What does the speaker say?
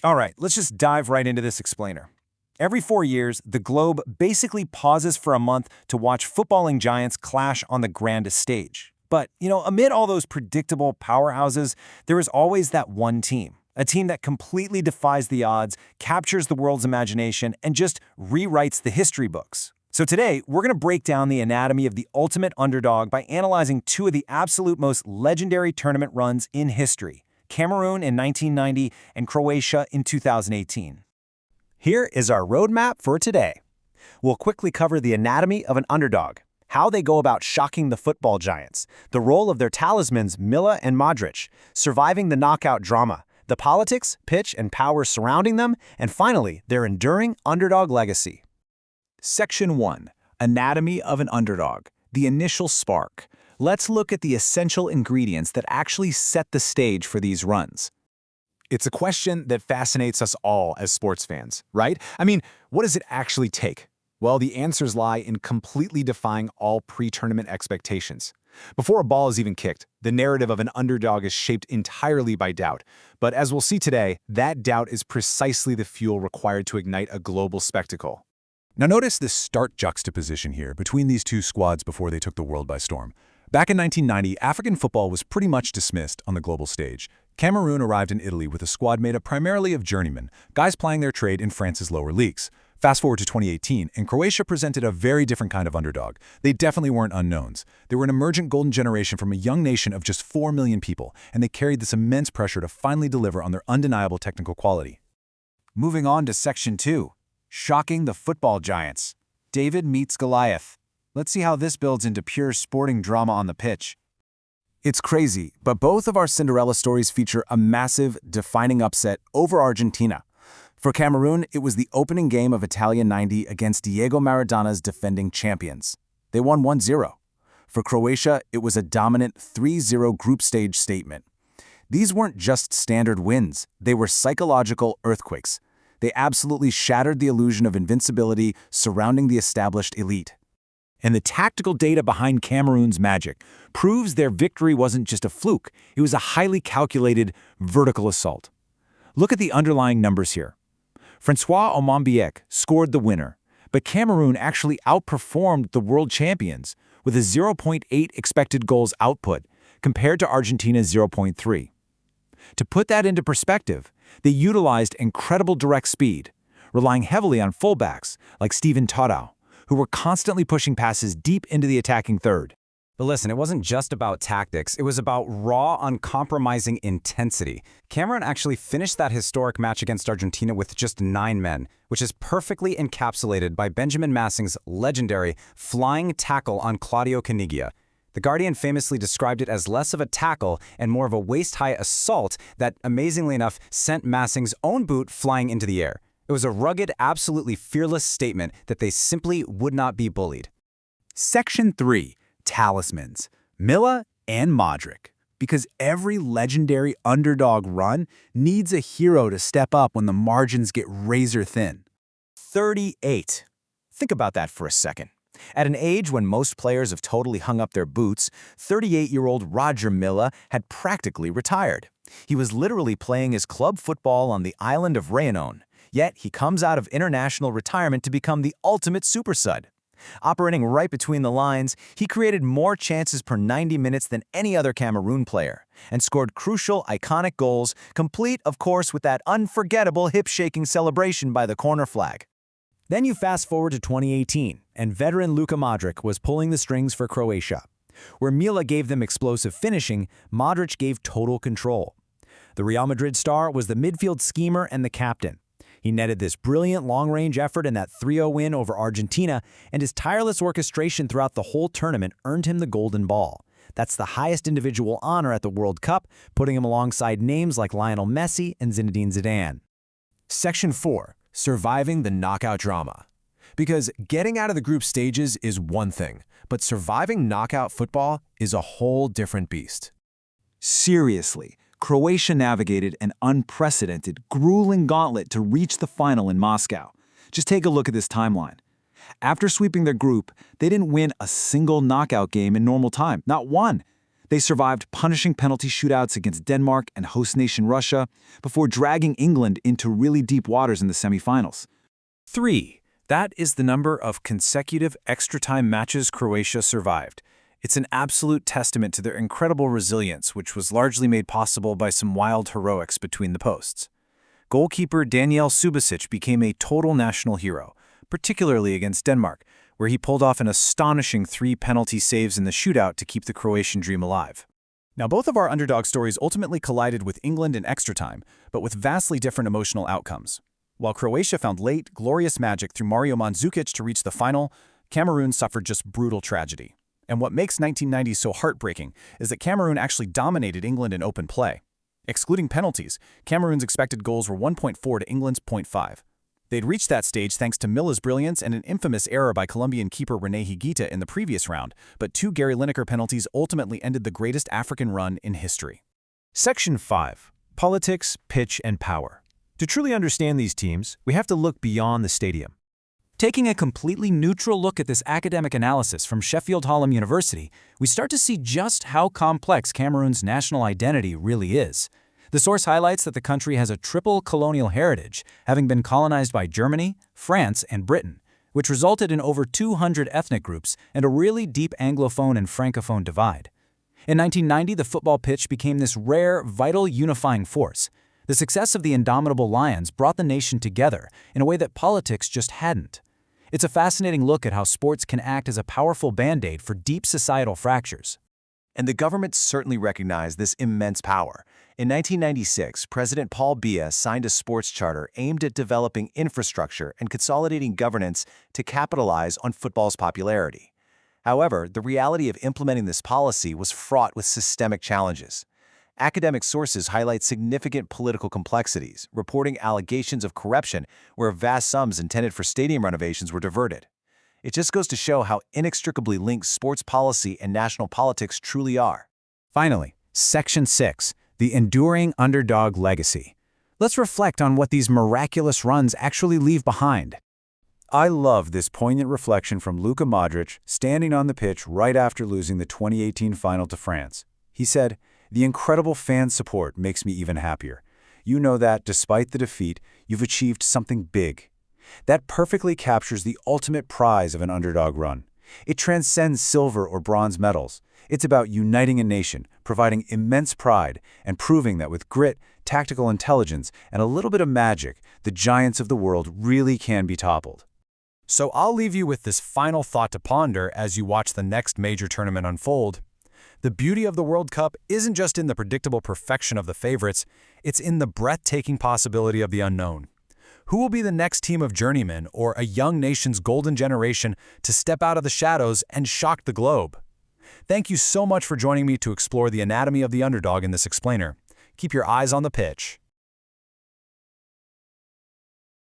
All right, let's just dive right into this explainer. Every 4 years, the globe basically pauses for a month to watch footballing giants clash on the grandest stage. But, amid all those predictable powerhouses, there is always that one team. A team that completely defies the odds, captures the world's imagination, and just rewrites the history books. So today, we're going to break down the anatomy of the ultimate underdog by analyzing two of the absolute most legendary tournament runs in history: Cameroon in 1990 and Croatia in 2018. Here is our roadmap for today. We'll quickly cover the anatomy of an underdog, how they go about shocking the football giants, the role of their talismans Milla and Modric, surviving the knockout drama, the politics, pitch, and power surrounding them, and finally, their enduring underdog legacy. Section 1. Anatomy of an underdog. The initial spark. Let's look at the essential ingredients that actually set the stage for these runs. It's a question that fascinates us all as sports fans, right? I mean, what does it actually take? Well, the answers lie in completely defying all pre-tournament expectations. Before a ball is even kicked, the narrative of an underdog is shaped entirely by doubt. But as we'll see today, that doubt is precisely the fuel required to ignite a global spectacle. Now notice this stark juxtaposition here between these two squads before they took the world by storm. Back in 1990, African football was pretty much dismissed on the global stage. Cameroon arrived in Italy with a squad made up primarily of journeymen, guys plying their trade in France's lower leagues. Fast forward to 2018, and Croatia presented a very different kind of underdog. They definitely weren't unknowns. They were an emergent golden generation from a young nation of just 4 million people, and they carried this immense pressure to finally deliver on their undeniable technical quality. Moving on to Section 2. Shocking the football giants. David meets Goliath. Let's see how this builds into pure sporting drama on the pitch. It's crazy, but both of our Cinderella stories feature a massive, defining upset over Argentina. For Cameroon, it was the opening game of Italia 90 against Diego Maradona's defending champions. They won 1-0. For Croatia, it was a dominant 3-0 group stage statement. These weren't just standard wins, they were psychological earthquakes. They absolutely shattered the illusion of invincibility surrounding the established elite. And the tactical data behind Cameroon's magic proves their victory wasn't just a fluke, it was a highly calculated vertical assault. Look at the underlying numbers here. Francois Omambiek scored the winner, but Cameroon actually outperformed the world champions with a 0.8 expected goals output compared to Argentina's 0.3. To put that into perspective, they utilized incredible direct speed, relying heavily on fullbacks like Steven Tautau, who were constantly pushing passes deep into the attacking third. But listen, it wasn't just about tactics, it was about raw, uncompromising intensity. Cameroon actually finished that historic match against Argentina with just 9 men, which is perfectly encapsulated by Benjamin Massing's legendary flying tackle on Claudio Caniggia. The Guardian famously described it as less of a tackle and more of a waist-high assault that, amazingly enough, sent Massing's own boot flying into the air. It was a rugged, absolutely fearless statement that they simply would not be bullied. Section 3. Talismans. Milla and Modric. Because every legendary underdog run needs a hero to step up when the margins get razor thin. 38. Think about that for a second. At an age when most players have totally hung up their boots, 38-year-old Roger Milla had practically retired. He was literally playing his club football on the island of Réunion, yet he comes out of international retirement to become the ultimate super sub. Operating right between the lines, he created more chances per 90 minutes than any other Cameroon player, and scored crucial, iconic goals, complete, of course, with that unforgettable hip-shaking celebration by the corner flag. Then you fast forward to 2018, and veteran Luka Modric was pulling the strings for Croatia. Where Milla gave them explosive finishing, Modric gave total control. The Real Madrid star was the midfield schemer and the captain. He netted this brilliant long-range effort in that 3-0 win over Argentina, and his tireless orchestration throughout the whole tournament earned him the Golden Ball. That's the highest individual honor at the World Cup, putting him alongside names like Lionel Messi and Zinedine Zidane. Section 4. Surviving the knockout drama. Because getting out of the group stages is one thing, but surviving knockout football is a whole different beast. Seriously, Croatia navigated an unprecedented, grueling gauntlet to reach the final in Moscow. Just take a look at this timeline. After sweeping their group, they didn't win a single knockout game in normal time, not one. They survived punishing penalty shootouts against Denmark and host nation Russia before dragging England into really deep waters in the semifinals. 3. That is the number of consecutive extra-time matches Croatia survived. It's an absolute testament to their incredible resilience, which was largely made possible by some wild heroics between the posts. Goalkeeper Daniel Subasic became a total national hero, particularly against Denmark, where he pulled off an astonishing 3 penalty saves in the shootout to keep the Croatian dream alive. Now, both of our underdog stories ultimately collided with England in extra time, but with vastly different emotional outcomes. While Croatia found late, glorious magic through Mario Mandzukic to reach the final, Cameroon suffered just brutal tragedy. And what makes 1990 so heartbreaking is that Cameroon actually dominated England in open play. Excluding penalties, Cameroon's expected goals were 1.4 to England's 0.5. They'd reached that stage thanks to Milla's brilliance and an infamous error by Colombian keeper René Higuita in the previous round, but 2 Gary Lineker penalties ultimately ended the greatest African run in history. Section 5. Politics, Pitch, and Power. To truly understand these teams, we have to look beyond the stadium. Taking a completely neutral look at this academic analysis from Sheffield Hallam University, we start to see just how complex Cameroon's national identity really is. The source highlights that the country has a triple colonial heritage, having been colonized by Germany, France, and Britain, which resulted in over 200 ethnic groups and a really deep Anglophone and Francophone divide. In 1990, the football pitch became this rare, vital unifying force. The success of the indomitable Lions brought the nation together in a way that politics just hadn't. It's a fascinating look at how sports can act as a powerful band-aid for deep societal fractures. And the government certainly recognized this immense power. In 1996, President Paul Biya signed a sports charter aimed at developing infrastructure and consolidating governance to capitalize on football's popularity. However, the reality of implementing this policy was fraught with systemic challenges. Academic sources highlight significant political complexities, reporting allegations of corruption where vast sums intended for stadium renovations were diverted. It just goes to show how inextricably linked sports policy and national politics truly are. Finally, Section 6. The enduring underdog legacy. Let's reflect on what these miraculous runs actually leave behind. I love this poignant reflection from Luka Modric standing on the pitch right after losing the 2018 final to France. He said, "The incredible fan support makes me even happier. You know that, despite the defeat, you've achieved something big." That perfectly captures the ultimate prize of an underdog run. It transcends silver or bronze medals. It's about uniting a nation, providing immense pride, and proving that with grit, tactical intelligence, and a little bit of magic, the giants of the world really can be toppled. So I'll leave you with this final thought to ponder as you watch the next major tournament unfold. The beauty of the World Cup isn't just in the predictable perfection of the favorites, it's in the breathtaking possibility of the unknown. Who will be the next team of journeymen or a young nation's golden generation to step out of the shadows and shock the globe? Thank you so much for joining me to explore the anatomy of the underdog in this explainer. Keep your eyes on the pitch.